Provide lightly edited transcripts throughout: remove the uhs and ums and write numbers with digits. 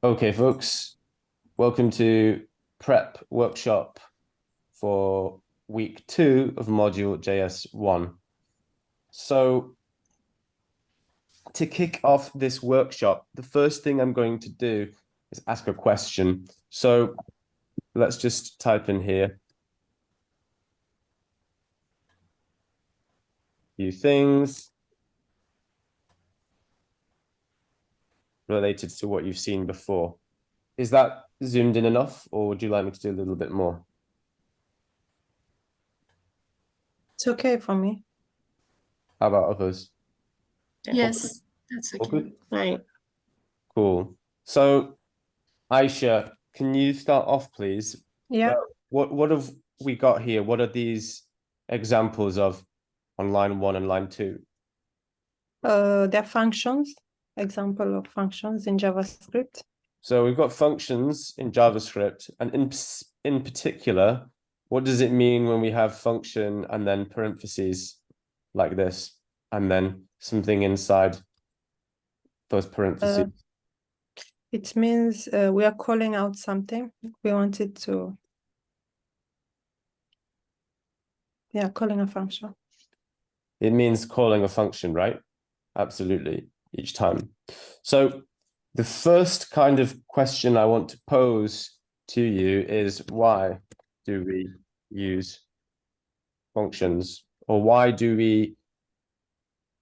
Okay, folks, welcome to prep workshop for week 2 of module JS1. So to kick off this workshop, the first thing I'm going to do is ask a question. So let's just type in here a few things related to what you've seen before. Is that zoomed in enough, or would you like me to do a little bit more? It's okay for me. How about others? Yes, that's All okay. good? Right. Cool. So Aisha, can you start off, please? Yeah. What have we got here? What are these examples of on line 1 and line 2? They're functions, example of functions in JavaScript. So we've got functions in JavaScript, and in particular, what does it mean when we have function and then parentheses like this, and then something inside those parentheses? It means we are calling out something. We want it to, calling a function. It means calling a function, right? Absolutely, each time. So the first kind of question I want to pose to you is, why do we use functions, or why do we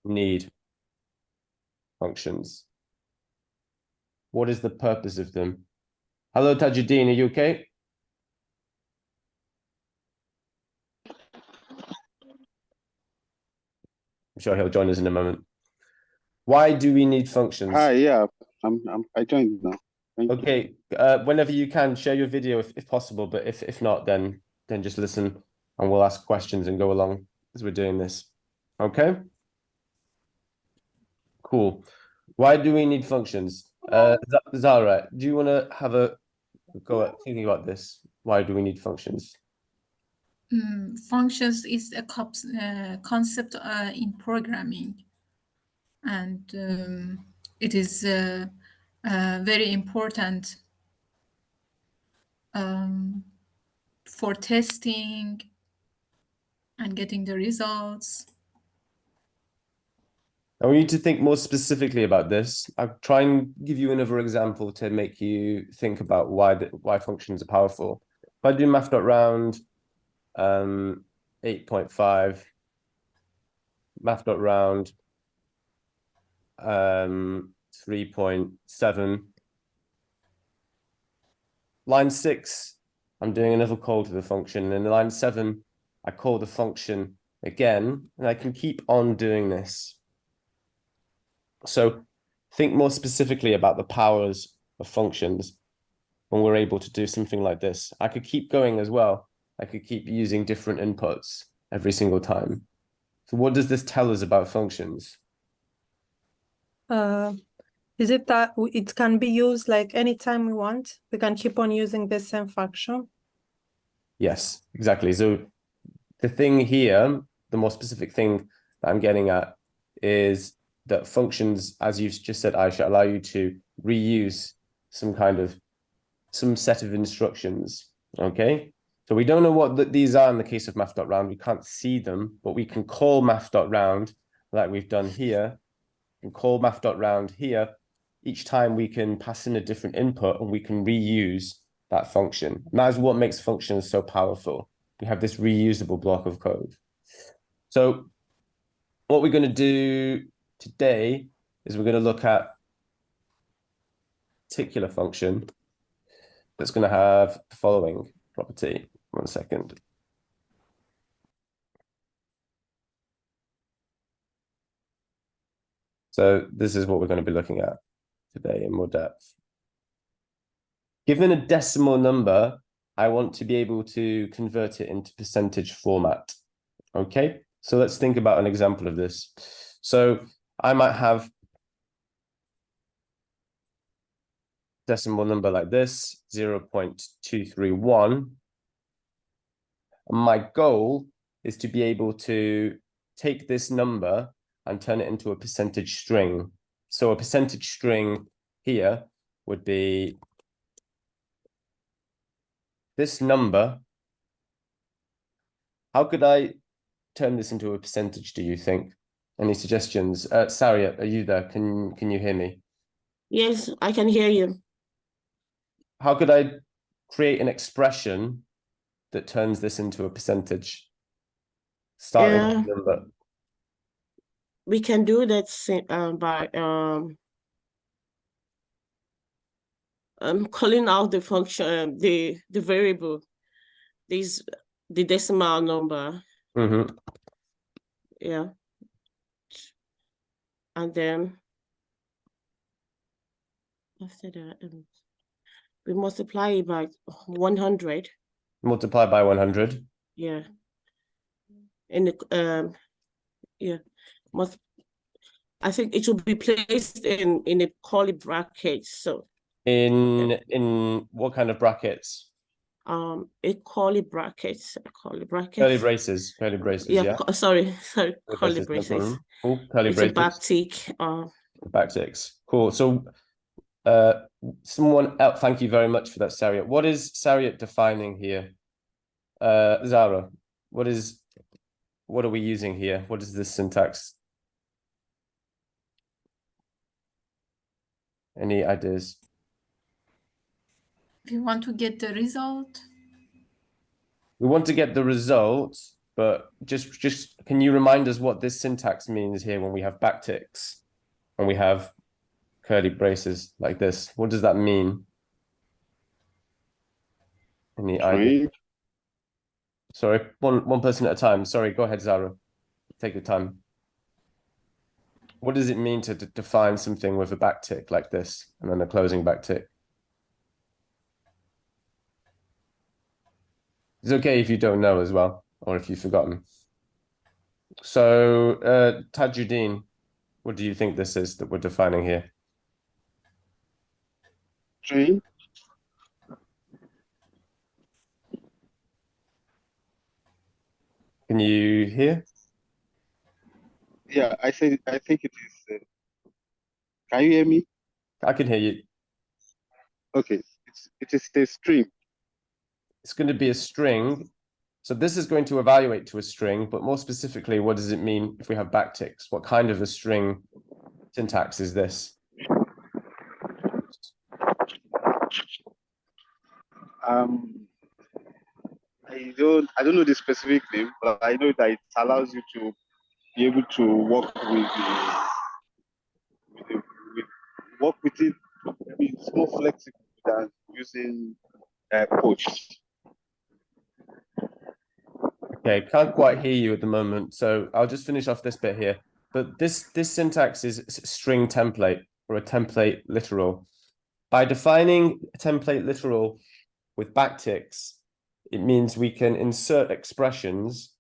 need functions? What is the purpose of them? Hello, Tajuddin, are you okay? I'm sure he'll join us in a moment. Why do we need functions? Hi, yeah, I joined now. Thank you. Okay, whenever you can, share your video if possible, but if not, then just listen and we'll ask questions and go along as we're doing this. Okay? Cool. Why do we need functions? Zara, do you want to have a go at thinking about this? Why do we need functions? Functions is a concept in programming, and it is very important for testing and getting the results. I want you to think more specifically about this. I'll try and give you another example to make you think about why functions are powerful. If I do math.round 8.5, math.round 3.7, line 6, I'm doing another call to the function, and in line 7, I call the function again, and I can keep on doing this. So think more specifically about the powers of functions when we're able to do something like this. I could keep going as well. I could keep using different inputs every single time. So what does this tell us about functions? Is it that it can be used like anytime we want? We can keep on using the same function? Yes, exactly. So the thing here, the more specific thing that I'm getting at is that functions, as you've just said, Aisha, allow you to reuse some set of instructions, okay? So we don't know what these are in the case of math.round. We can't see them, but we can call math.round like we've done here, and call math.round here. Each time we can pass in a different input and we can reuse that function. And that is what makes functions so powerful. We have this reusable block of code. So what we're going to do today is we're going to look at a particular function that's going to have the following property. 1 second. So this is what we're going to be looking at today in more depth. Given a decimal number, I want to be able to convert it into percentage format. Okay, so let's think about an example of this. So I might have decimal number like this, 0.231. And my goal is to be able to take this number and turn it into a percentage string. So a percentage string here would be this number. How could I turn this into a percentage, do you think? Any suggestions? Sariat, are you there? Can you hear me? Yes, I can hear you. How could I create an expression that turns this into a percentage? Starting with a number. We can do that by calling out the function, the variable, the decimal number. Mm-hmm. Yeah. And then after that, we multiply it by 100. Multiply by 100. Yeah. And yeah, I think it should be placed in a curly bracket. So in what kind of brackets? a curly brackets, Curly braces. Yeah. Sorry, Curly curly braces, no braces. problem. Cool. Curly It's braces. a backtick. Backticks. Cool. So, someone else. Thank you very much for that, Sariat. What is Sariat defining here? Zara, what are we using here? What is this syntax? Any ideas? If you want to get the result, We want to get the result, but just can you remind us what this syntax means here when we have backticks and we have curly braces like this? What does that mean? Any idea? Sorry, one person at a time. Sorry, go ahead, Zara. Take your time. What does it mean to define something with a backtick like this and then a closing backtick? It's okay if you don't know as well, or if you've forgotten. So, Tajuddin, what do you think this is that we're defining here? String. Can you hear? Yeah, I think it is. Can you hear me? I can hear you. Okay, it is a string. It's going to be a string. So this is going to evaluate to a string, but more specifically, what does it mean if we have backticks? What kind of a string syntax is this? I don't know the specific name, but I know that it allows you to be able to work work with it. It's more flexible than using poach. Okay, can't quite hear you at the moment, so I'll just finish off this bit here. But this syntax is string template or a template literal. By defining a template literal with backticks, it means we can insert expressions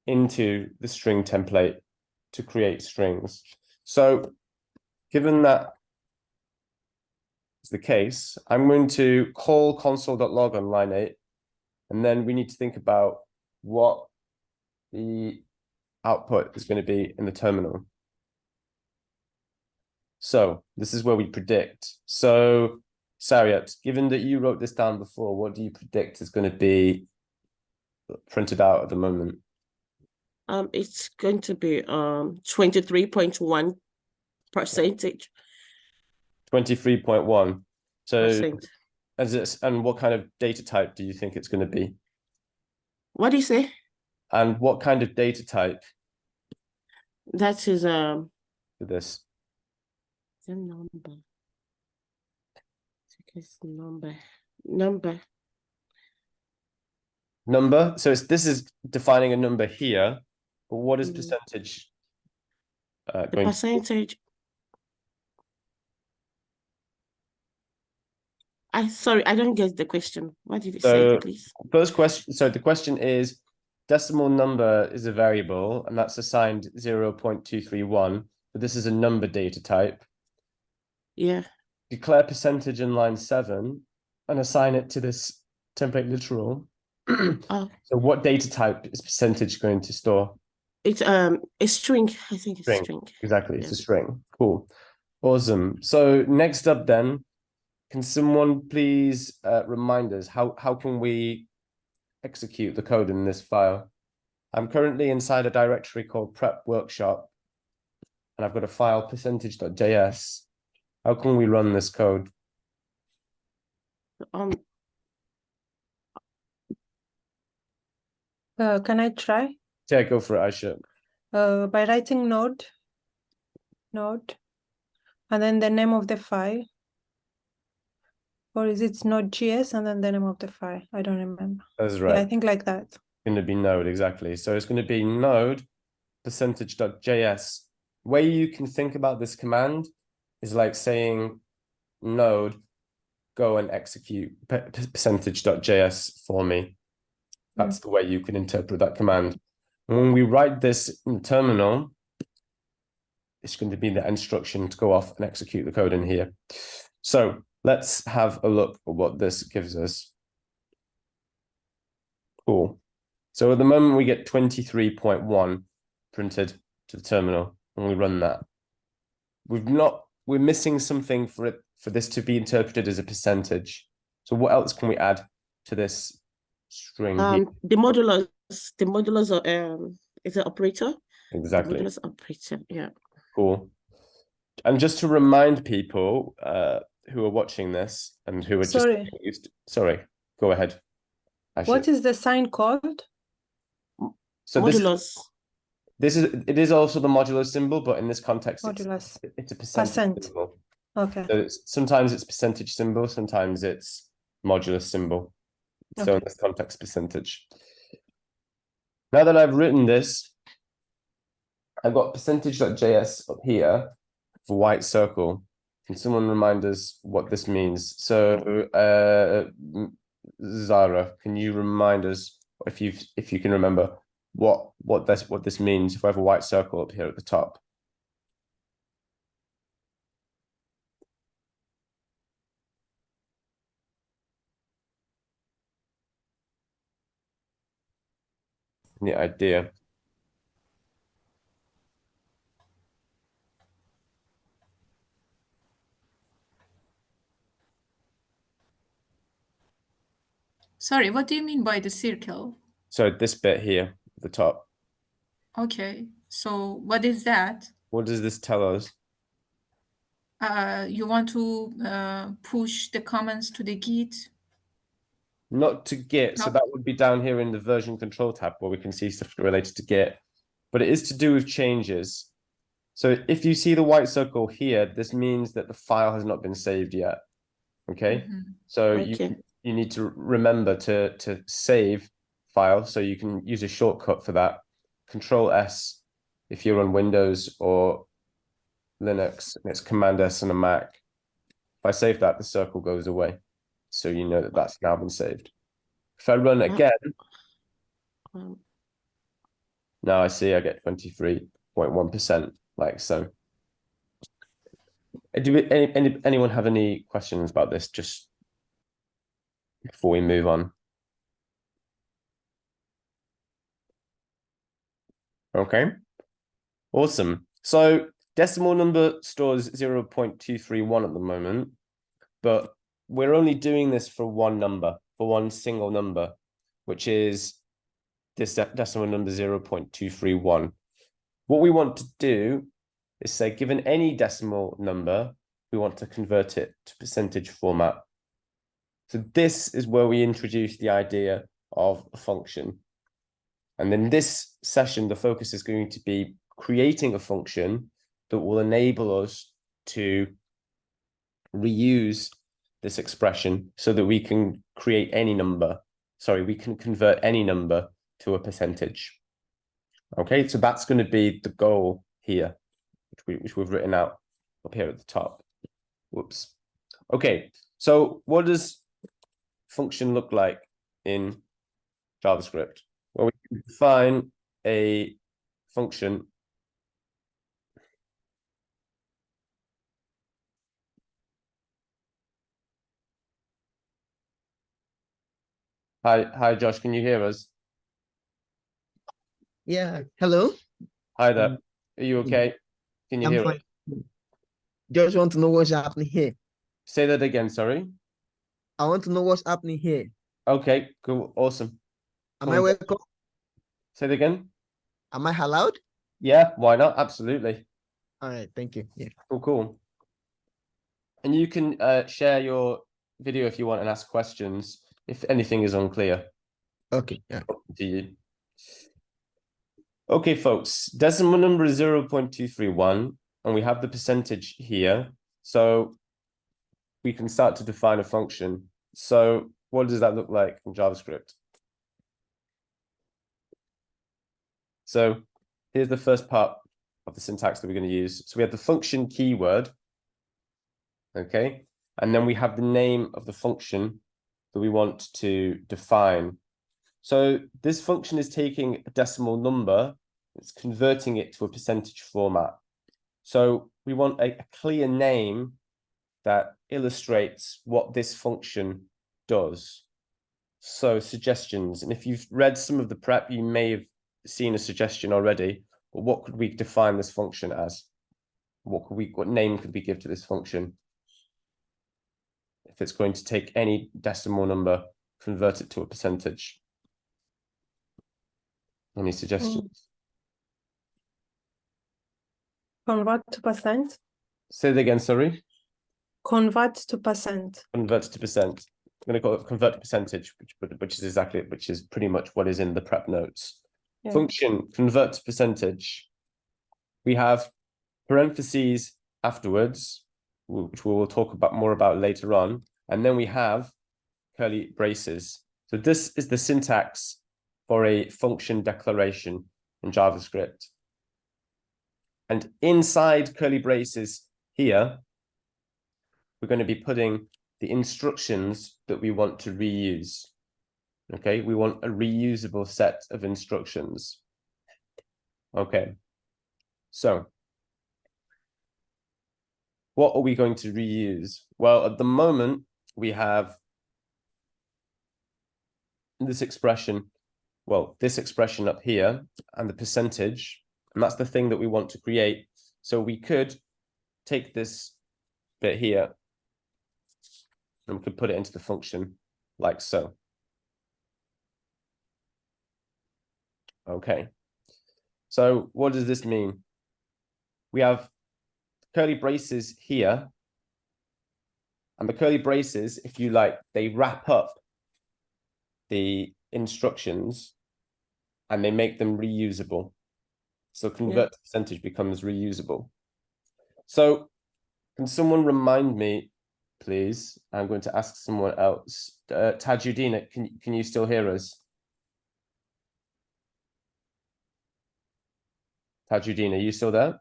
into the string template to create strings. So given that is the case, I'm going to call console.log on line 8, and then we need to think about what the output is going to be in the terminal. So this is where we predict. So Sariat, given that you wrote this down before, what do you predict is going to be printed out at the moment? It's going to be 23.1%. 23.1. So Percent. and what kind of data type do you think it's going to be? What do you say? And what kind of data type That is for this? the number. It's number. Number. So this is defining a number here, but what is Mhm. percentage The going to be? percentage. Sorry, I don't get the question. What did you say, please? First question. So the question is, decimal number is a variable, and that's assigned 0.231. But this is a number data type. Yeah. Declare percentage in line 7 and assign it to this template literal. Oh, So what data type is percentage going to store? it's a string. I think it's String. string. Exactly, it's Yeah. a string. Cool. Awesome. So next up then, can someone please remind us how can we execute the code in this file? I'm currently inside a directory called prep workshop, and I've got a file percentage.js. How can we run this code? Can I try? Yeah, go for it, Aisha. By writing node, and then the name of the file. Or is it Node.js and then the name of the file? I don't remember. That's Yeah, right. I think like that. Going to be node, exactly. So it's going to be node percentage.js. Way you can think about this command is like saying node, go and execute percentage.js for me. That's the way you can interpret that command. And when we write this in the terminal, it's going to be the instruction to go off and execute the code in here. So let's have a look at what this gives us. Cool. So at the moment we get 23.1 printed to the terminal when we run that. We're missing something for this to be interpreted as a percentage. So what else can we add to this string here? The modulus is an operator. Exactly. The modulus operator, yeah. Cool. And just to remind people who are watching this and who are just used, sorry, go ahead. What is the sign called? So modulus. It is also the modulo symbol, but in this context, Modulus. it's a percentage symbol. Okay. So sometimes it's percentage symbol, sometimes it's modulus symbol. So in this context, percentage. Now that I've written this, I've got percentage.js up here for white circle. Can someone remind us what this means? So Zara, can you remind us if you can remember what this means if I have a white circle up here at the top? Any idea? Sorry, what do you mean by the circle? So this bit here at the top. Okay, so what is that? What does this tell us? You want to push the comments to the Git? Not to Git, so that would be down here in the version control tab where we can see stuff related to Git, but it is to do with changes. So if you see the white circle here, this means that the file has not been saved yet. Okay, so you need to remember to save file, so you can use a shortcut for that. Control S if you're on Windows or Linux, and it's Command S on a Mac. If I save that, the circle goes away. So you know that that's now been saved. If I run again, now I see I get 23.1%, like so. Do anyone have any questions about this just before we move on? Okay, awesome. So decimal number stores 0.231 at the moment, but we're only doing this for one number, for one single number, which is this decimal number 0.231. What we want to do is say, given any decimal number, we want to convert it to percentage format. So this is where we introduce the idea of a function. And in this session, the focus is going to be creating a function that will enable us to reuse this expression so that we can create any number. Sorry, we can convert any number to a percentage. Okay, so that's going to be the goal here, which we've written out up here at the top. Whoops. Okay, so what does function look like in JavaScript? Well, we can define a function. Hi, Josh, can you hear us? Yeah, hello. Hi there. Are you okay? Can you hear us? Just want to know what's happening here. Say that again, sorry. I want to know what's happening here. Okay, cool, awesome. Am I welcome? Say that again. Am I allowed? Yeah, why not? Absolutely. All right, thank you. Yeah. Cool, cool. And you can share your video if you want and ask questions if anything is unclear Okay. Yeah. to you. Okay, folks, decimal number is 0.231, and we have the percentage here. So we can start to define a function. So what does that look like in JavaScript? So here's the first part of the syntax that we're going to use. So we have the function keyword, okay? And then we have the name of the function that we want to define. So this function is taking a decimal number, it's converting it to a percentage format. So we want a clear name that illustrates what this function does. So suggestions, and if you've read some of the prep, you may have seen a suggestion already, but what could we define this function as? What name could we give to this function? If it's going to take any decimal number, convert it to a percentage. Any suggestions? Convert to percent. Say it again, sorry. Convert to percent. Convert to percent. I'm going to call it convert to percentage, which is pretty much what is in the prep notes. Yeah. Function convert to percentage. We have parentheses afterwards, which we will talk about more about later on, and then we have curly braces. So this is the syntax for a function declaration in JavaScript. And inside curly braces here, we're going to be putting the instructions that we want to reuse. Okay, we want a reusable set of instructions. Okay, so what are we going to reuse? Well, at the moment, we have this expression, this expression up here, and the percentage, and that's the thing that we want to create. So we could take this bit here, and we could put it into the function like so. Okay, so what does this mean? We have curly braces here, and the curly braces, if you like, they wrap up the instructions and they make them reusable. So convert to percentage becomes reusable. So can someone remind me, please? I'm going to ask someone else. Tajudina, can you still hear us? Tajudina, are you still there?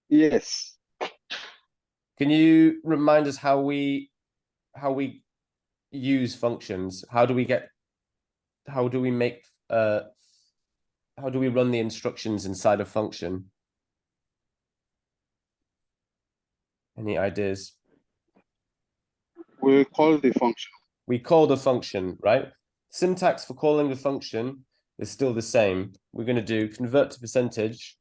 Yes. Can you remind us how we use functions? How do we run the instructions inside a function? Any ideas? We call the function. We call the function, right? Syntax for calling the function is still the same. We're going to do convert to percentage,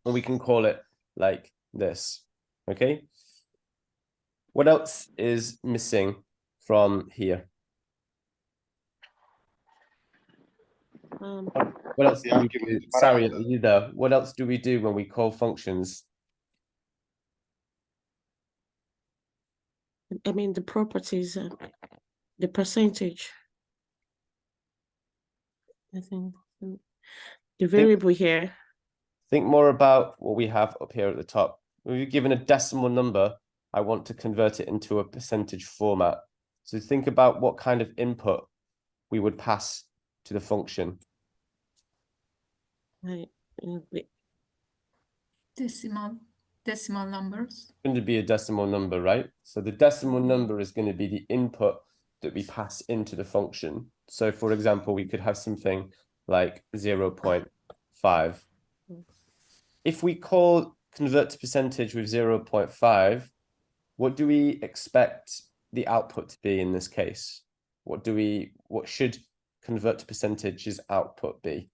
and we can call it like this, okay? What else is missing from here? What else do we do? Sorry, are you there? What else do we do when we call functions? I mean, the properties, the percentage. I think the variable here. Think more about what we have up here at the top. We've given a decimal number. I want to convert it into a percentage format. So think about what kind of input we would pass to the function. Right. Decimal numbers. It's going to be a decimal number, right? So the decimal number is going to be the input that we pass into the function. So for example, we could have something like 0.5. If we call convert to percentage with 0.5, what do we expect the output to be in this case? What should convert to percentage's output be?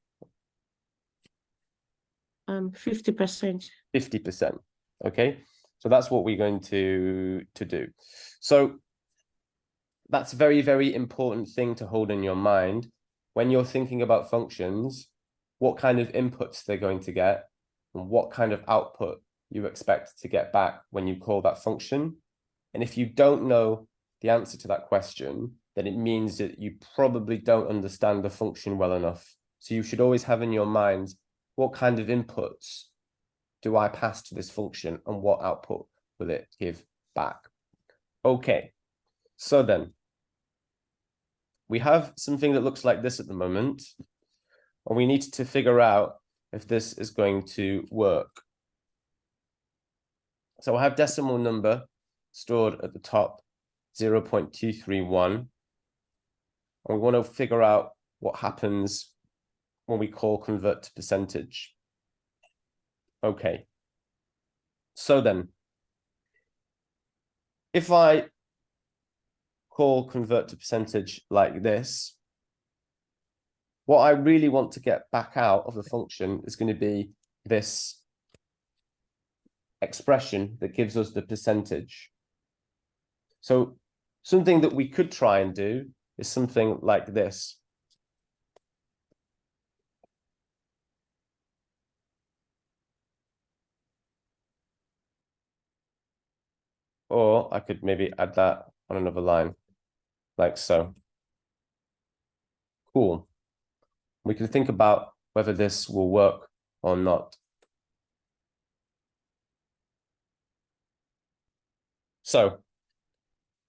50%. 50%. Okay, so that's what we're going to do. So that's a very, very important thing to hold in your mind when you're thinking about functions, what kind of inputs they're going to get and what kind of output you expect to get back when you call that function. And if you don't know the answer to that question, then it means that you probably don't understand the function well enough. So you should always have in your mind, what kind of inputs do I pass to this function and what output will it give back? Okay, so then we have something that looks like this at the moment, and we need to figure out if this is going to work. So I have decimal number stored at the top, 0.231. And we want to figure out what happens when we call convert to percentage. Okay. So then, if I call convert to percentage like this, what I really want to get back out of the function is going to be this expression that gives us the percentage. So something that we could try and do is something like this. Or I could maybe add that on another line, like so. Cool. We can think about whether this will work or not. So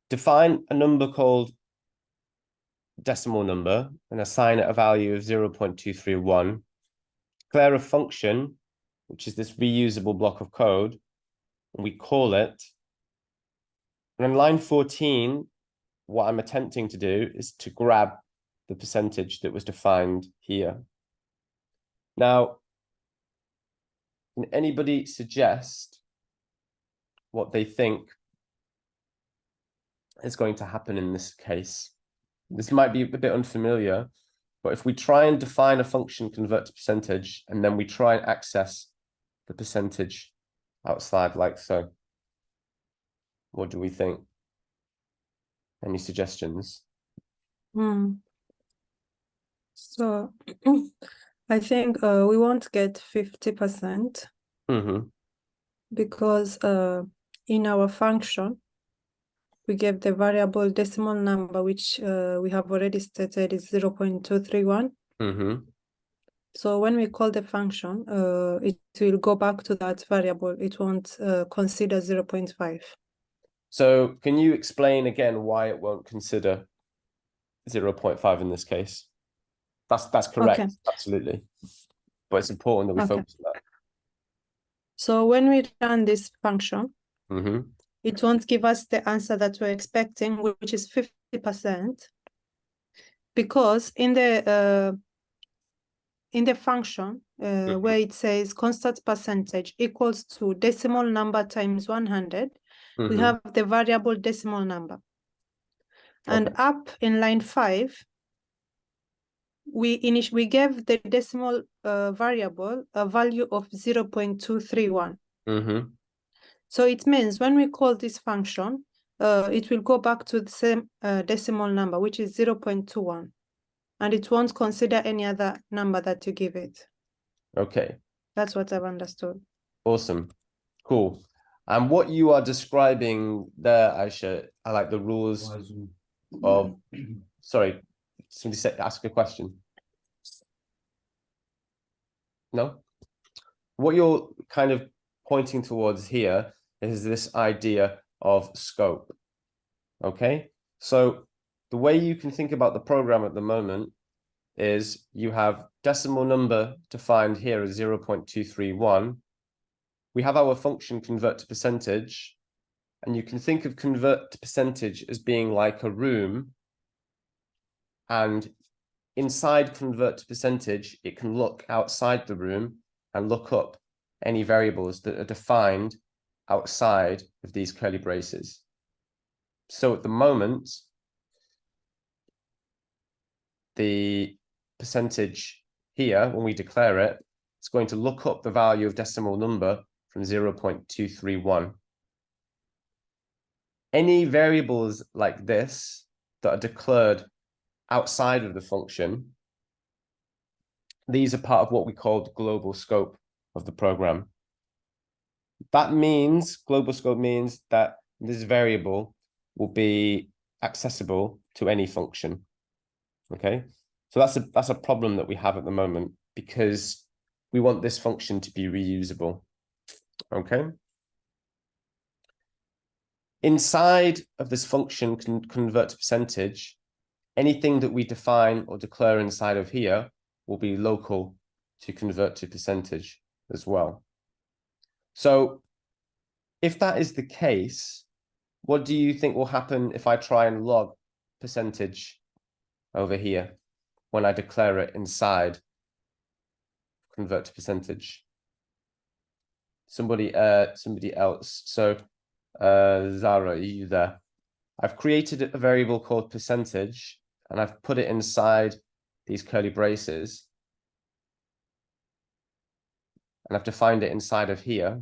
define a number called decimal number and assign it a value of 0.231. Declare a function, which is this reusable block of code, and we call it. And in line 14, what I'm attempting to do is to grab the percentage that was defined here. Now, can anybody suggest what they think is going to happen in this case? This might be a bit unfamiliar, but if we try and define a function convert to percentage, and then we try and access the percentage outside like so, what do we think? Any suggestions? So I think we won't get 50% because in our function, we give the variable decimal number, which we have already stated is 0.231. So when we call the function, it will go back to that variable. It won't consider 0.5. So can you explain again why it won't consider 0.5 in this case? That's correct, Okay. absolutely. But it's important that we focus on that. So when we run this function, it won't give us the answer that we're expecting, which is 50%, because in the function where it says constant percentage equals to decimal number times 100, we have the variable decimal number. And up in line 5, we gave the decimal variable a value of 0.231. So it means when we call this function, it will go back to the same decimal number, which is 0.21. And it won't consider any other number that you give it. Okay. That's what I've understood. Awesome. Cool. And what you are describing there, Aisha, I like the rules of, sorry, somebody said, ask a question. No? What you're kind of pointing towards here is this idea of scope. Okay? So the way you can think about the program at the moment is you have decimal number defined here as 0.231. We have our function convert to percentage, and you can think of convert to percentage as being like a room, and inside convert to percentage, it can look outside the room and look up any variables that are defined outside of these curly braces. So at the moment, the percentage here, when we declare it, it's going to look up the value of decimal number from 0.231. Any variables like this that are declared outside of the function, these are part of what we call the global scope of the program. That means, global scope means that this variable will be accessible to any function. Okay, so that's a problem that we have at the moment because we want this function to be reusable. Okay. Inside of this function can convert to percentage, anything that we define or declare inside of here will be local to convert to percentage as well. So if that is the case, what do you think will happen if I try and log percentage over here when I declare it inside convert to percentage? Somebody else. So Zara, are you there? I've created a variable called percentage and I've put it inside these curly braces. And I've defined it inside of here.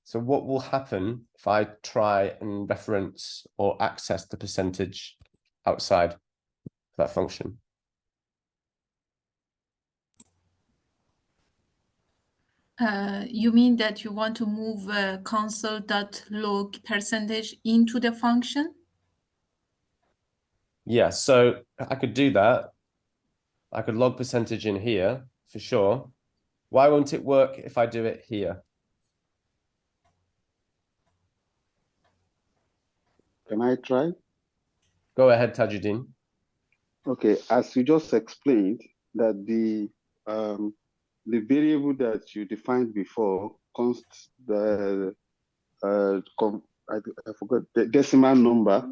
So what will happen if I try and reference or access the percentage outside that function? You mean that you want to move console.log percentage into the function? Yeah, so I could do that. I could log percentage in here for sure. Why won't it work if I do it here? Can I try? Go ahead, Tajuddin. Okay, as you just explained, that the variable that you defined before consts the I forgot the decimal number.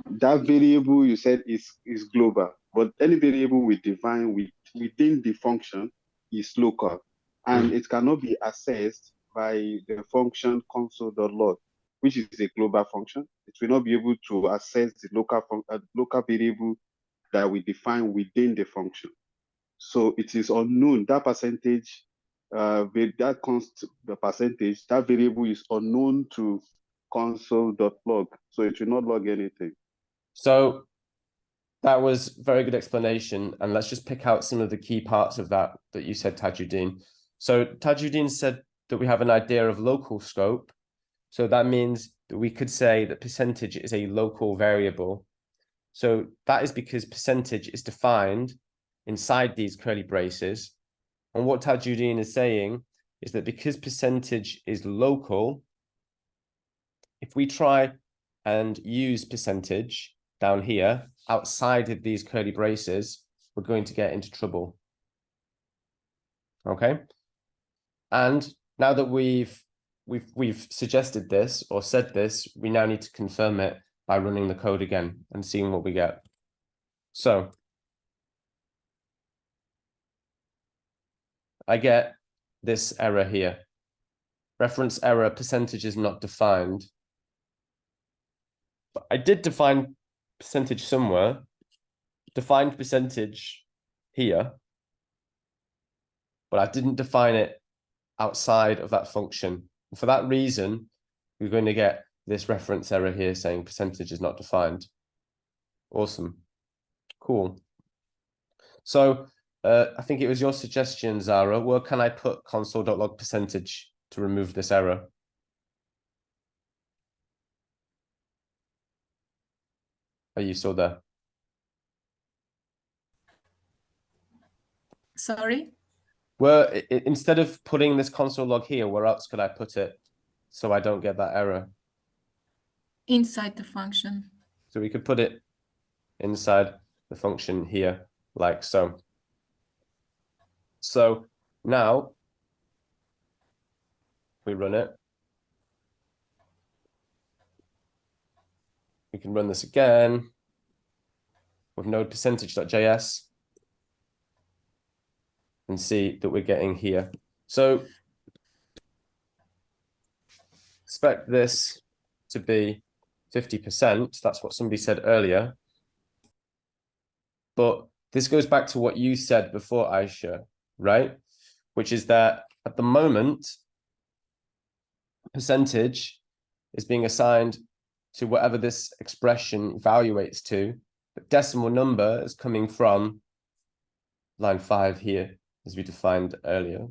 That variable you said is global, but any variable we define within the function is local, and it cannot be accessed by the function console.log, which is a global function. It will not be able to access the local variable that we define within the function. So it is unknown. That percentage, that const the percentage, that variable is unknown to console.log. So it will not log anything. So that was very good explanation. And let's just pick out some of the key parts of that you said, Tajuddin. So Tajuddin said that we have an idea of local scope. So that means that we could say that percentage is a local variable. So that is because percentage is defined inside these curly braces. And what Tajuddin is saying is that because percentage is local, if we try and use percentage down here outside of these curly braces, we're going to get into trouble. Okay. And now that we've suggested this or said this, we now need to confirm it by running the code again and seeing what we get. So I get this error here. Reference error, percentage is not defined. But I did define percentage somewhere, defined percentage here, but I didn't define it outside of that function. And for that reason, we're going to get this reference error here saying percentage is not defined. Awesome. Cool. So I think it was your suggestion, Zara. Where can I put console.log percentage to remove this error? Are you still there? Sorry? Well, instead of putting this console log here, where else could I put it so I don't get that error? Inside the function. So we could put it inside the function here, like so. So now we run it. We can run this again with node percentage.js and see that we're getting here. So expect this to be 50%. That's what somebody said earlier. But this goes back to what you said before, Aisha, right? Which is that at the moment, percentage is being assigned to whatever this expression evaluates to. But decimal number is coming from line 5 here, as we defined earlier.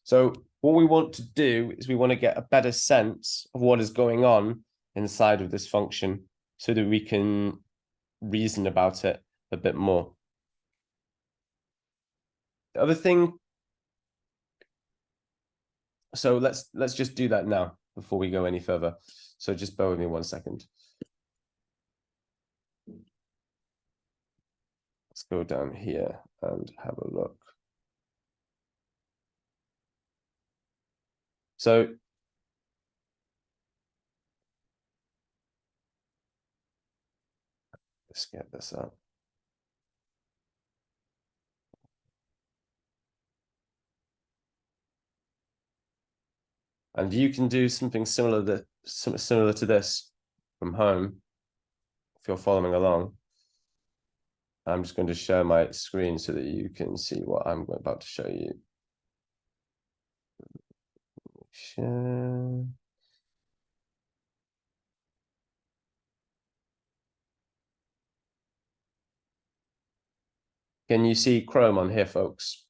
So what we want to do is we want to get a better sense of what is going on inside of this function so that we can reason about it a bit more. The other thing, so let's just do that now before we go any further. So just bear with me 1 second. Let's go down here and have a look. So let's get this up. And you can do something similar to this from home if you're following along. I'm just going to share my screen so that you can see what I'm about to show you. Share. Can you see Chrome on here, folks?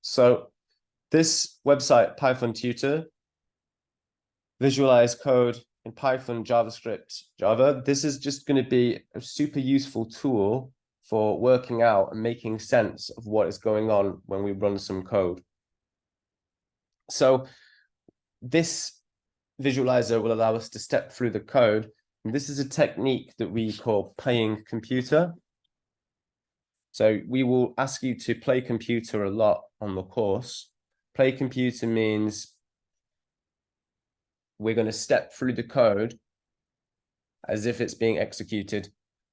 So this website, Python Tutor, visualize code in Python, JavaScript, Java. This is just going to be a super useful tool for working out and making sense of what is going on when we run some code. So this visualizer will allow us to step through the code. And this is a technique that we call playing computer. So we will ask you to play computer a lot on the course. Play computer means we're going to step through the code as if it's being executed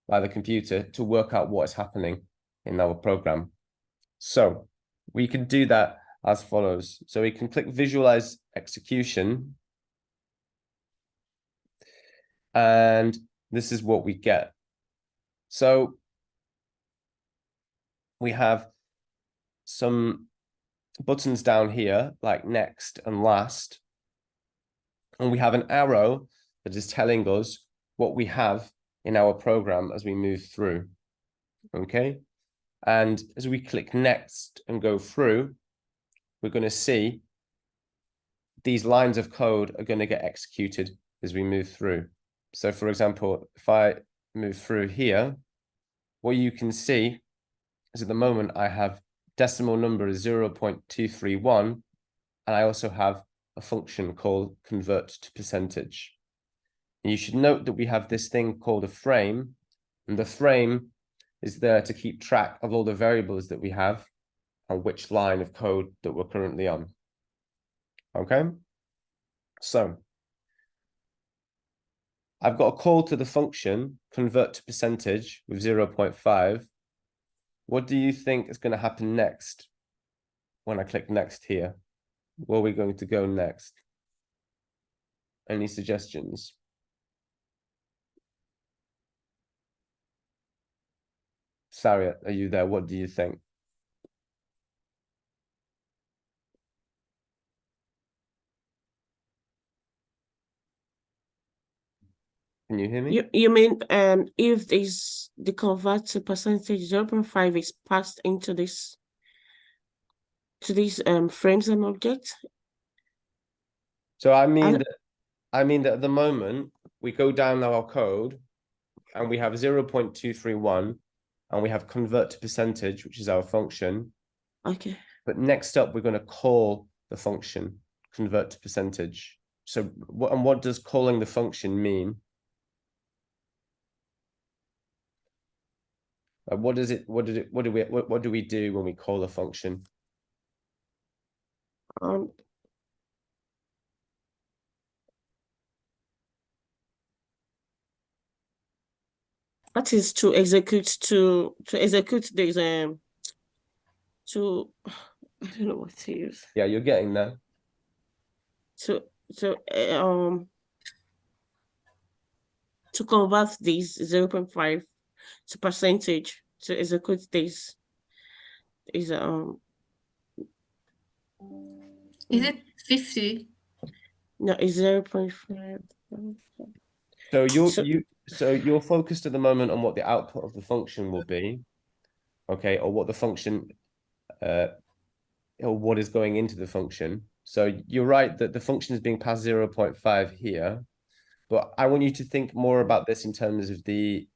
by the computer to work out what is happening in our program. So we can do that as follows. So we can click visualize execution. And this is what we get. So we have some buttons down here like next and last. And we have an arrow that is telling us what we have in our program as we move through. Okay. And as we click next and go through, we're going to see these lines of code are going to get executed as we move through. So for example, if I move through here, what you can see is at the moment I have decimal number is 0.231, and I also have a function called convert to percentage. And you should note that we have this thing called a frame, and the frame is there to keep track of all the variables that we have and which line of code that we're currently on. Okay, so I've got a call to the function convert to percentage with 0.5. What do you think is going to happen next when I click next here? Where are we going to go next? Any suggestions? Saria, are you there? What do you think? Can you hear me? You mean if the convert to percentage 0.5 is passed into this frames and objects? So I mean that at the moment we go down our code and we have 0.231 and we have convert to percentage, which is our function. Okay. But next up we're going to call the function convert to percentage. So what does calling the function mean? What do we do when we call a function? That is to execute this to I don't know what to use. Yeah, you're getting there. To convert this 0.5 to percentage to execute this is Is it 50 No, it's 0.5. So So- you're focused at the moment on what the output of the function will be, okay, or what the function, or what is going into the function. So you're right that the function is being passed 0.5 here, but I want you to think more about this in terms of the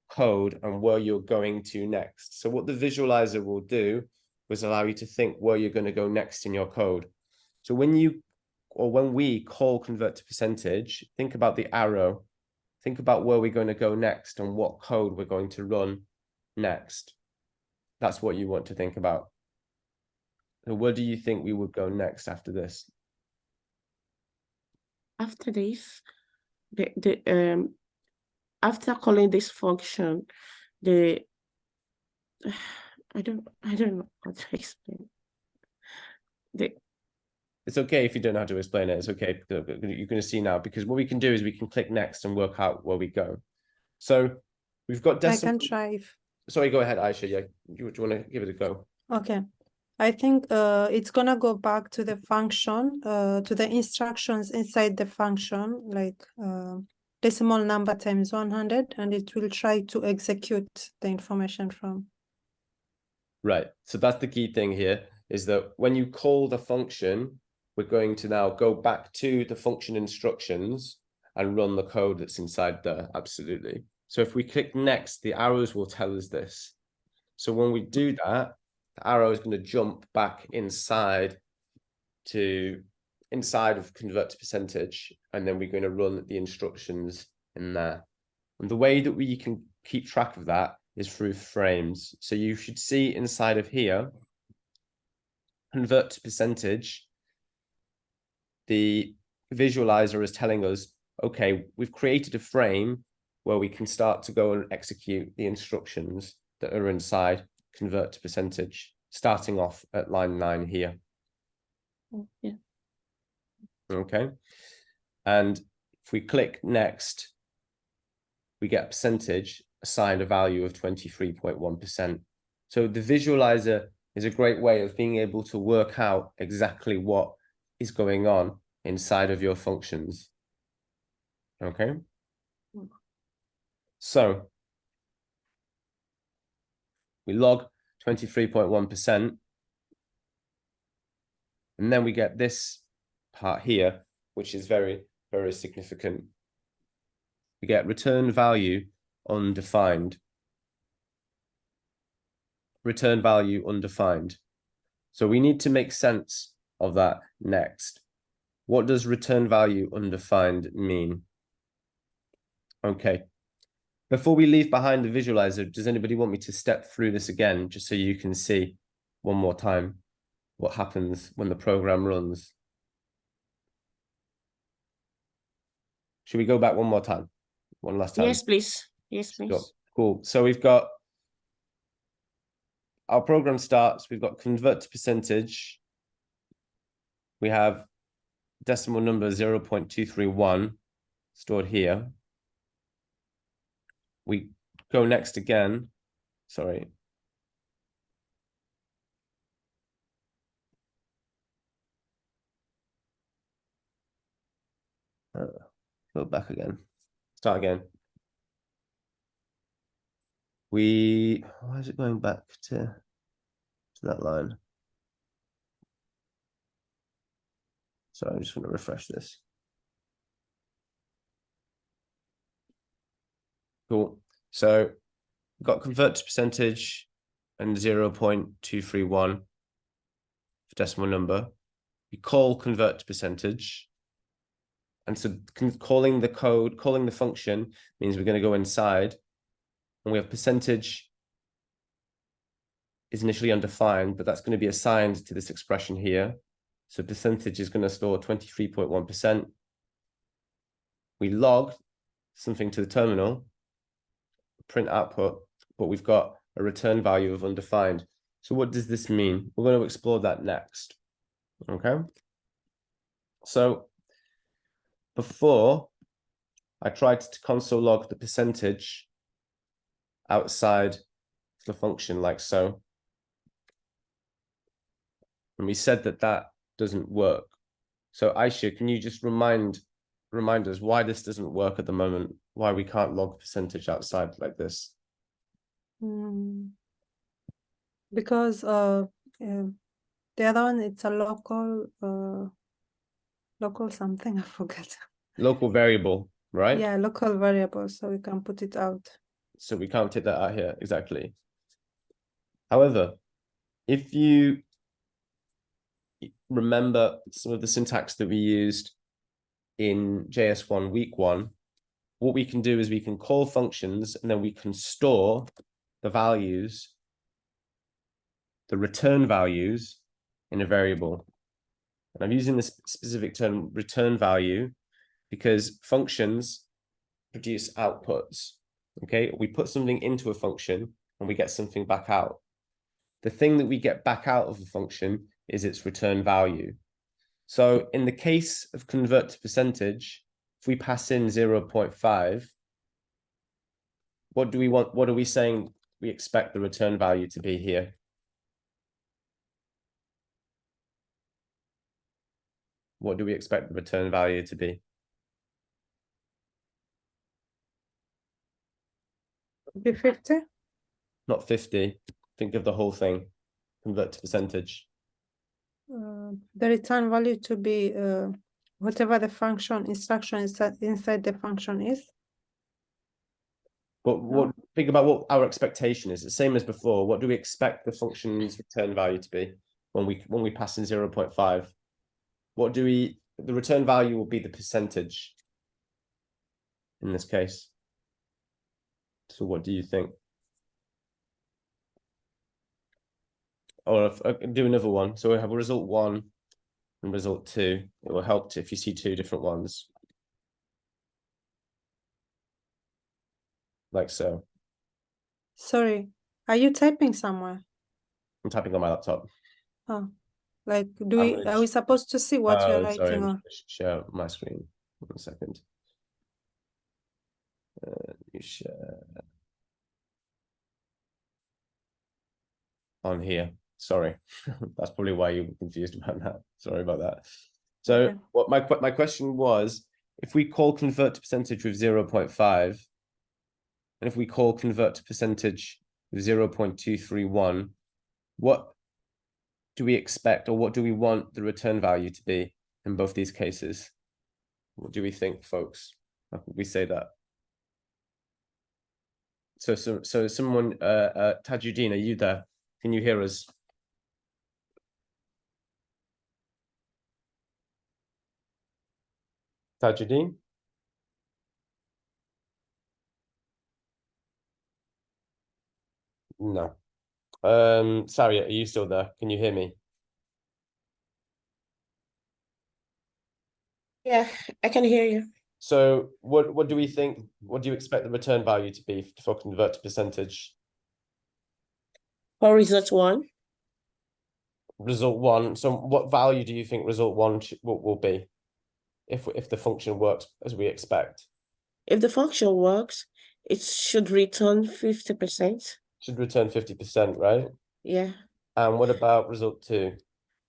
code and where you're going to next. So what the visualizer will do is allow you to think where you're going to go next in your code. So when we call convert to percentage, think about the arrow. Think about where we're going to go next and what code we're going to run next. That's what you want to think about. So where do you think we would go next after this? After this, after calling this function, I don't know how to explain. It's okay if you don't know how to explain it. It's okay. You're going to see now, because what we can do is we can click next and work out where we go. So we've got decimal. I can try. Sorry, go ahead, Aisha. Yeah, do you want to give it a go? Okay. I think it's gonna go back to the function, to the instructions inside the function, like decimal number times 100, and it will try to execute the information from. Right. So that's the key thing here, is that when you call the function, we're going to now go back to the function instructions and run the code that's inside there. Absolutely. So if we click next, the arrows will tell us this. So when we do that, the arrow is going to jump back inside of convert to percentage, and then we're going to run the instructions in there. And the way that we can keep track of that is through frames. So you should see inside of here, convert to percentage, the visualizer is telling us, okay, we've created a frame where we can start to go and execute the instructions that are inside convert to percentage, starting off at line 9 here. Yeah. Okay. And if we click next, we get a percentage assigned a value of 23.1%. So the visualizer is a great way of being able to work out exactly what is going on inside of your functions. Okay. So we log 23.1%. And then we get this part here, which is very, very significant. We get return value undefined. Return value undefined. So we need to make sense of that next. What does return value undefined mean? Okay. Before we leave behind the visualizer, does anybody want me to step through this again, just so you can see one more time what happens when the program runs? Should we go back one more time? One last time? Yes, please. Yes, please. Sure. Cool. So we've got our program starts, we've got convert to percentage. We have decimal number 0.231 stored here. We go next again. Sorry. Go back again. Start again. Why is it going back to that line? So I'm just going to refresh this. Cool. So we've got convert to percentage and 0.231 for decimal number. We call convert to percentage. And so calling the function means we're going to go inside, and we have percentage is initially undefined, but that's going to be assigned to this expression here. So percentage is going to store 23.1%. We log something to the terminal, print output, but we've got a return value of undefined. So what does this mean? We're going to explore that next. Okay. So before, I tried to console log the percentage outside the function like so. And we said that that doesn't work. So Aisha, can you just remind us why this doesn't work at the moment? Why we can't log percentage outside like this? Because the other one, it's a local something, I forgot. Local variable, right? Yeah, local variable, so we can put it out. So we can't take that out here, exactly. However, if you remember some of the syntax that we used in JS1 week 1, what we can do is we can call functions and then we can store the values, the return values in a variable. And I'm using this specific term return value because functions produce outputs. Okay, we put something into a function and we get something back out. The thing that we get back out of a function is its return value. So in the case of convert to percentage, if we pass in 0.5, what do we want? What are we saying we expect the return value to be here? What do we expect the return value to be? Be 50? Not 50. Think of the whole thing. Convert to percentage. The return value to be whatever the function instruction inside the function is. But what think about what our expectation is. The same as before. What do we expect the function's return value to be when we pass in 0.5? What do we? The return value will be the percentage in this case. So what do you think? Or if I can do another one. So we have result 1 and result 2. It will help if you see 2 different ones. Like so. Sorry, are you typing somewhere? I'm typing on my laptop. Oh, like I'm are we supposed to see what you're sorry, writing I'm on? share my screen. 1 second. You share on here. Sorry, that's probably why you were confused about that. Sorry about that. So Okay. what my question was, if we call convert to percentage with 0.5, and if we call convert to percentage with 0.231, what do we expect, or what do we want the return value to be in both these cases? What do we think, folks? How could we say that? So someone, Tajuddin, are you there? Can you hear us? Tajuddin? No. Sari, are you still there? Can you hear me? Yeah, I can hear you. So what do we think? What do you expect the return value to be for convert to percentage? For result 1, Result 1. So what value do you think result 1 will be if the function works as we expect? if the function works, it should return 50%. Should return 50%, right? Yeah. And what about result 2?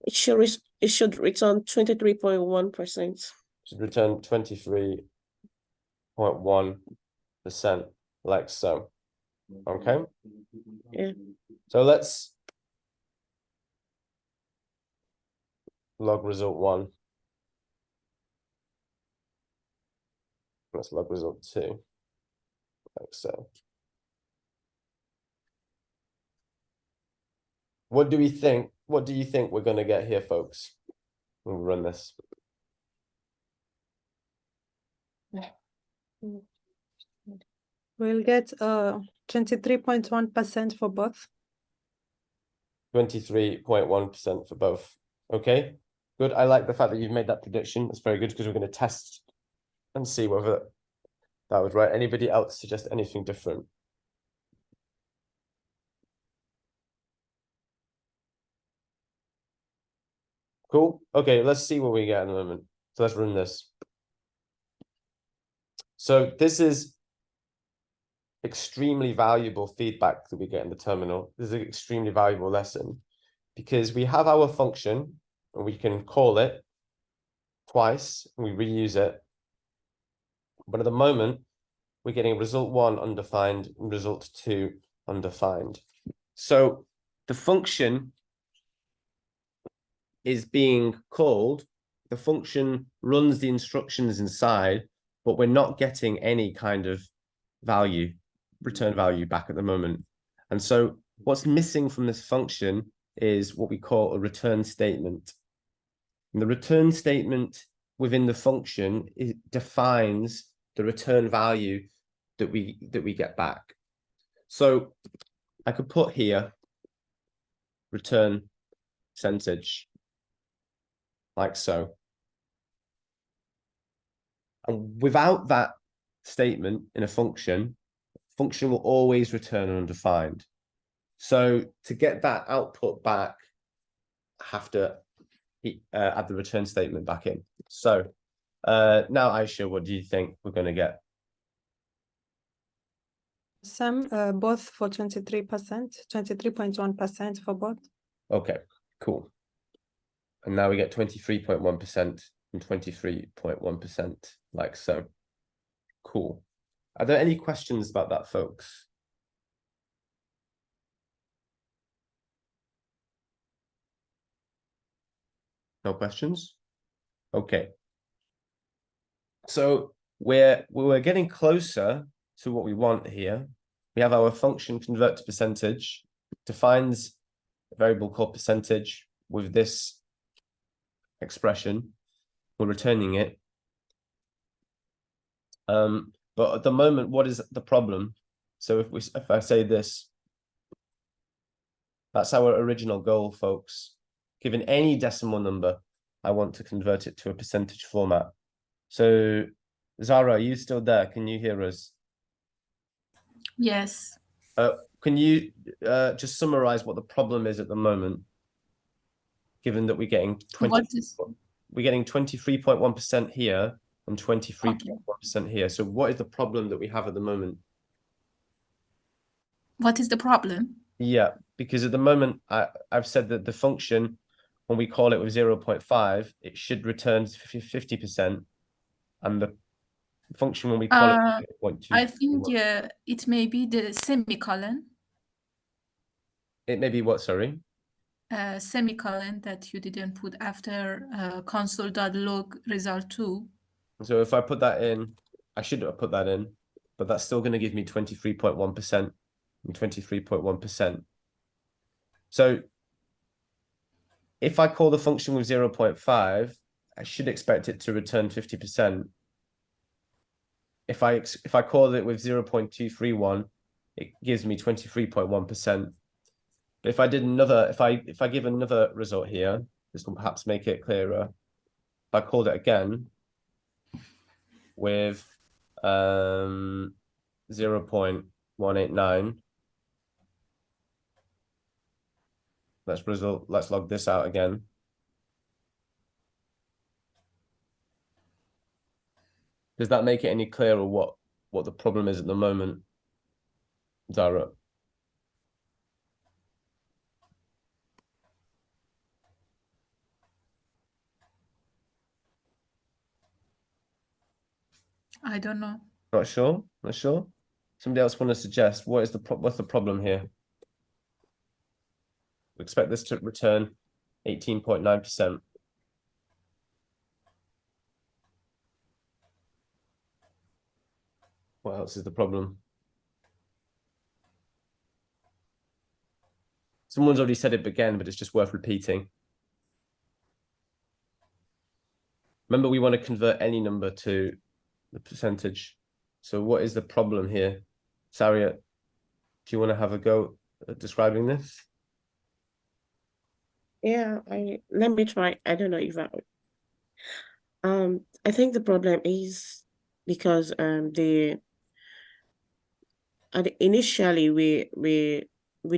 It should return 23.1%. Should return 23.1%, like so. Okay. Yeah. So let's log result 1. Let's log result 2, like so. What do we think? What do you think we're going to get here, folks, when we run this? We'll get 23.1% for both. 23.1% for both. Okay, good. I like the fact that you've made that prediction. That's very good because we're going to test and see whether that was right. Anybody else suggest anything different? Cool. Okay, let's see what we get in a moment. So let's run this. So this is extremely valuable feedback that we get in the terminal. This is an extremely valuable lesson because we have our function and we can call it. twice, and we reuse it. But at the moment, we're getting result 1 undefined and result 2 undefined. So the function is being called, the function runs the instructions inside, but we're not getting any kind of value, return value back at the moment. And so what's missing from this function is what we call a return statement. And the return statement within the function defines the return value that we get back. So I could put here return percentage like so. And without that statement in a function will always return undefined. So to get that output back, I have to add the return statement back in. So now, Aisha, what do you think we're going to get? Some both for 23%, 23.1% for both. Okay, cool. And now we get 23.1% and 23.1%, like so. Cool. Are there any questions about that, folks? No questions? Okay. So we're getting closer to what we want here. We have our function convert to percentage, defines a variable called percentage with this expression. We're returning it. But at the moment, what is the problem? So if I say this, that's our original goal, folks. Given any decimal number, I want to convert it to a percentage format. So Zara, are you still there? Can you hear us? Yes. Can you just summarize what the problem is at the moment, given that we're getting 23.1% here and 23.1% here. So what is the problem that we have at the moment? What is the problem? Yeah, because at the moment, I've said that the function, when we call it with 0.5, it should return 50%. And the function, when we call it 0.2, I think it may be the semicolon. It may be what, sorry? Semicolon that you didn't put after console.log result 2. So if I put that in, I should have put that in, but that's still going to give me 23.1% and 23.1%. So if I call the function with 0.5, I should expect it to return 50%. If I call it with 0.231, it gives me 23.1%. But if I did another, if I give another result here, this will perhaps make it clearer. If I called it again with 0.189, let's log this out again. Does that make it any clearer what the problem is at the moment, Zara? I don't know. Not sure? Not sure? Somebody else want to suggest what's the problem here? We expect this to return 18.9%. What else is the problem? Someone's already said it again, but it's just worth repeating. Remember, we want to convert any number to the percentage. So what is the problem here? Saria, do you want to have a go at describing this? Yeah, let me try. I don't know if I think the problem is because initially we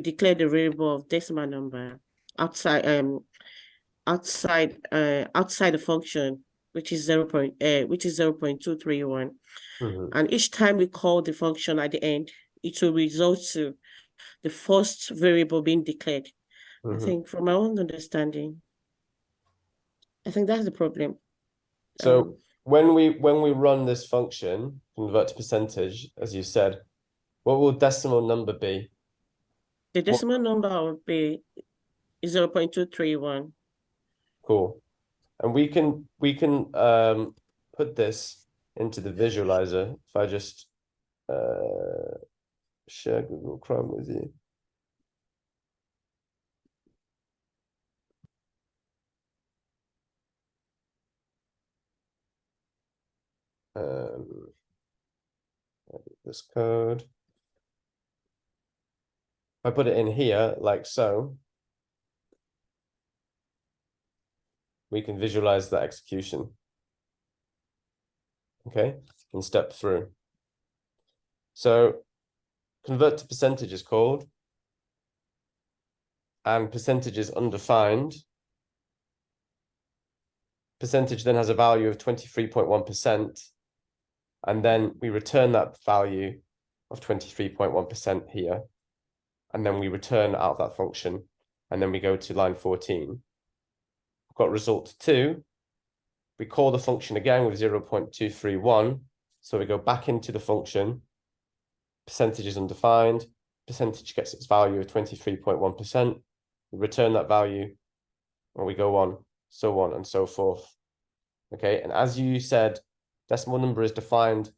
declared the variable of decimal number outside the function, which is 0.231. And each time we call the function at the end, it will result to the first variable being declared. I think from my own understanding, I think that's the problem. So when we run this function, convert to percentage, as you said, what will decimal number be? The decimal number will be 0.231. Cool. And we can put this into the visualizer if I just share Google Chrome with you. This code. If I put it in here like so, we can visualize the execution. Okay, and step through. So convert to percentage is called, and percentage is undefined. Percentage then has a value of 23.1%, and then we return that value of 23.1% here, and then we return out that function, and then we go to line 14. We've got result 2. We call the function again with 0.231, so we go back into the function. Percentage is undefined. Percentage gets its value of 23.1%. We return that value, and we go on and so forth. Okay, and as you said, decimal number is defined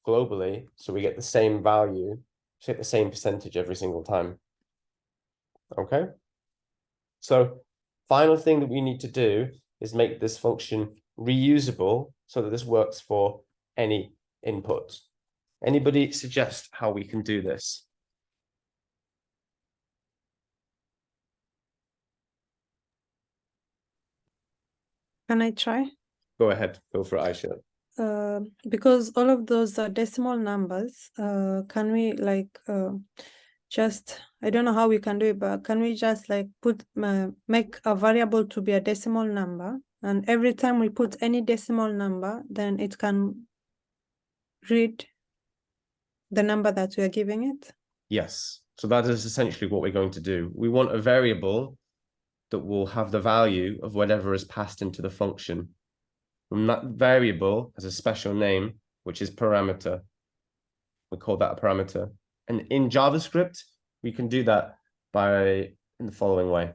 globally, so we get the same value, so get the same percentage every single time. Okay, so final thing that we need to do is make this function reusable so that this works for any input. Anybody suggest how we can do this? Can I try? Go ahead, go for it, Aisha. Because all of those are decimal numbers, can we just, I don't know how we can do it, but can we just like make a variable to be a decimal number, and every time we put any decimal number, then it can read the number that we are giving it? Yes, so that is essentially what we're going to do. We want a variable that will have the value of whatever is passed into the function. And that variable has a special name, which is parameter. We call that a parameter. And in JavaScript, we can do that in the following way.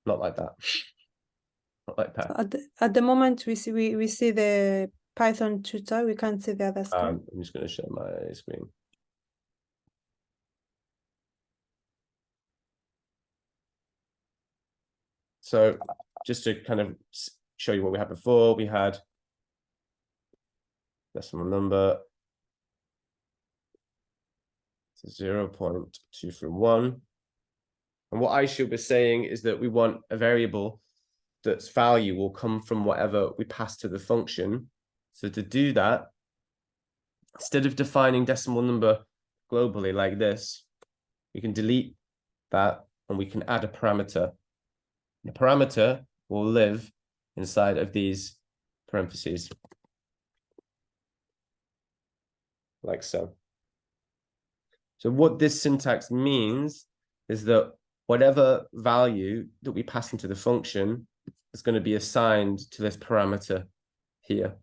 Not like that. Not like that. At the moment, we see the Python tutor. We can't see the other screen. I'm just going to share my screen. So just to kind of show you what we had before, we had decimal number 0.231. And what Aisha was saying is that we want a variable that's value will come from whatever we pass to the function. So to do that, instead of defining decimal number globally like this, we can delete that and we can add a parameter. The parameter will live inside of these parentheses, like so. So what this syntax means is that whatever value that we pass into the function is going to be assigned to this parameter here.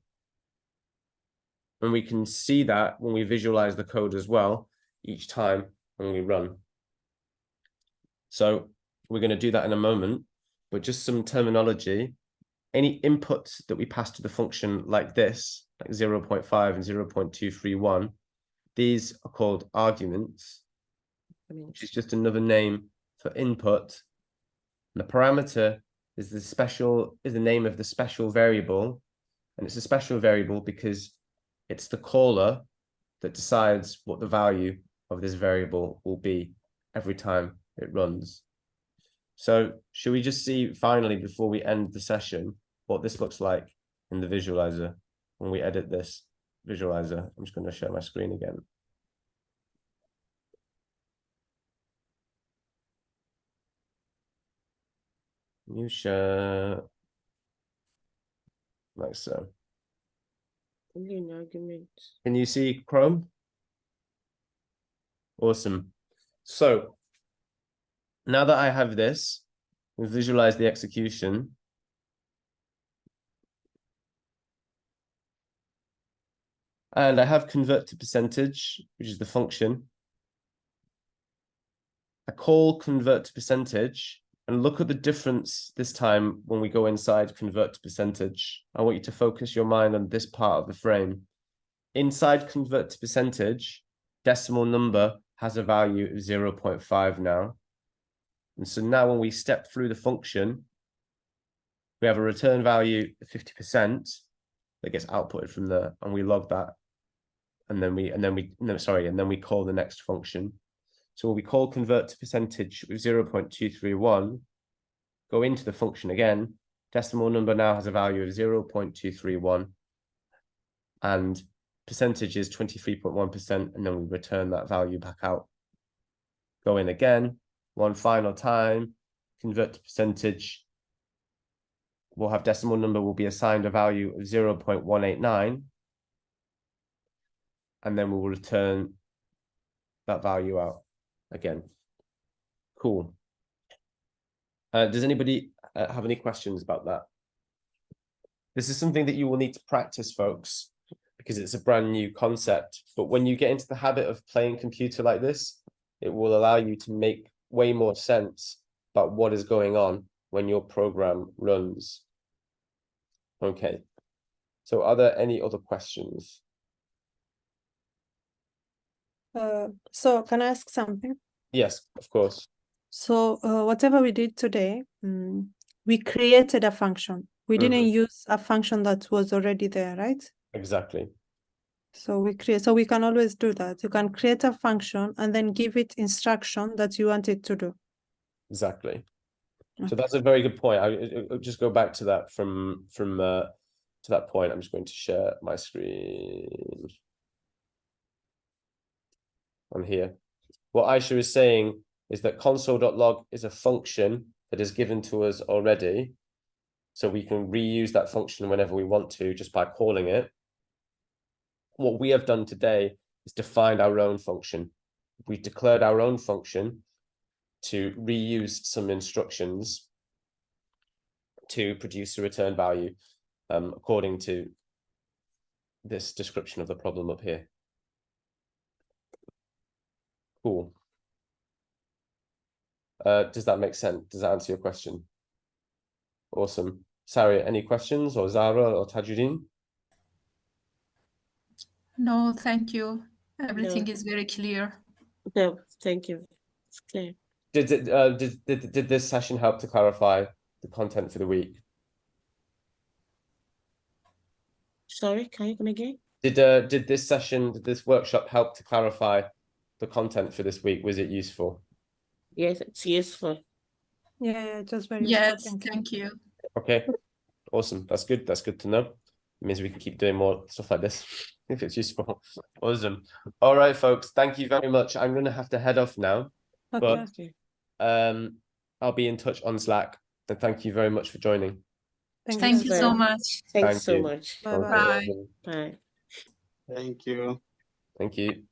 And we can see that when we visualize the code as well, each time when we run. So we're going to do that in a moment, but just some terminology. Any inputs that we pass to the function like this, like 0.5 and 0.231, these are called arguments, which is just another name for input. And the parameter is the name of the special variable, and it's a special variable because it's the caller that decides what the value of this variable will be every time it runs. So should we just see finally, before we end the session, what this looks like in the visualizer when we edit this visualizer? I'm just going to share my screen again. New share, like so. Can you see Chrome? Awesome. So now that I have this, we visualize the execution. And I have convert to percentage, which is the function. I call convert to percentage, and look at the difference this time when we go inside convert to percentage. I want you to focus your mind on this part of the frame. Inside convert to percentage, decimal number has a value of 0.5 now. And so now when we step through the function, we have a return value of 50% that gets outputted from there, and we log that. And then we call the next function. So when we call convert to percentage with 0.231, go into the function again, decimal number now has a value of 0.231, and percentage is 23.1%, and then we return that value back out. Go in again, one final time, convert to percentage. We'll have decimal number will be assigned a value of 0.189, and then we will return that value out again. Cool. Does anybody have any questions about that? This is something that you will need to practice, folks, because it's a brand new concept. But when you get into the habit of playing computer like this, it will allow you to make way more sense about what is going on when your program runs. Okay. So are there any other questions? So can I ask something? Yes, of course. So whatever we did today, we created a function. We didn't use a function that was already there, right? Exactly. So we can always do that. You can create a function and then give it instruction that you want it to do. Exactly. So Okay. that's a very good point. I'll just go back to that from to that point. I'm just going to share my screen on here. What Aisha is saying is that console.log is a function that is given to us already. So we can reuse that function whenever we want to just by calling it. What we have done today is defined our own function. We've declared our own function to reuse some instructions to produce a return value according to this description of the problem up here. Cool. Does that make sense? Does that answer your question? Awesome. Sari, any questions, or Zara or Tajuddin? No, thank you. Everything is very clear. No, thank you. It's clear. Did this session help to clarify the content for the week? Sorry, can you come again? Did this workshop help to clarify the content for this week? Was it useful? Yes, it's useful. Yeah, just very Yes, useful. thank you. Okay, awesome. That's good. That's good to know. It means we can keep doing more stuff like this if it's useful. Awesome. All right, folks. Thank you very much. I'm going to have to head off now, but Okay. I'll be in touch on Slack. And thank you very much for joining. Thank you very so much. much. Thanks Thank so you. much. Bye-bye. Okay, Bye. awesome. Bye. Thank you. Thank you.